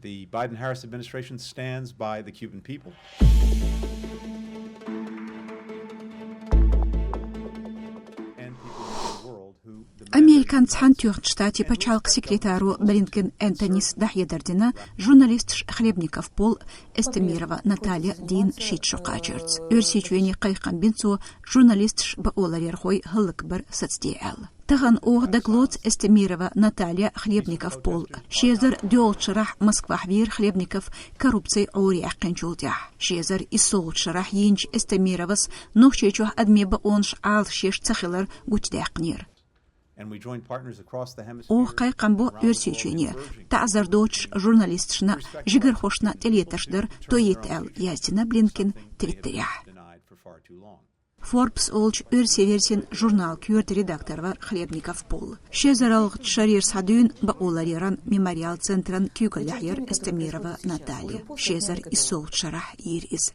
The Biden-Harris administration stands by the Cuban people. Американец хантюрт штате почалк секретару Блинкен Энтонис Дахьедардина, журналист Хлебников Пол, Эстемирова Наталья Дин Шитшукачерц. Өрсичуени кайкан бинцу журналист Баоларерхой Хылыкбар соцдеял. Таган ох даглот Эстемирова Наталья Хлебников Пол. Шезер дёлчарах Москвахвир Хлебников коррупции ори аккенчулдях. Шезер исолчарах йинч Эстемировас нохчечух адмеба онш ал шеш цахилар гучдякнир. Ох кайкан бу өрсичуени тазар доч журналистшна жигер хошна телеташдыр тоетел яздина Блинкен твиттерях. Forbes олч өрсеверсен журнал кюрт редакторвар Хлебников Пол. Шезаралг шарир садюн баулариран мемориал центран кюкаляхер Эстемирова Наталья. Шезар исолчарах ирис.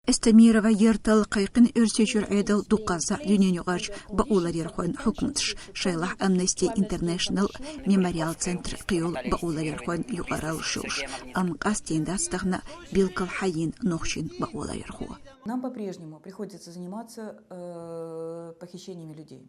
Эстемирова ертал кайкын өрсечур айдал дуказа дюненюгарч бауларирхон хукмтш. Шайлах Amnesty International мемориал центр кюл бауларирхон югарал шуш. Амкастендастахна билкал хайин нохчин бауларирхо. Нам по-прежнему приходится заниматься похищениями людей.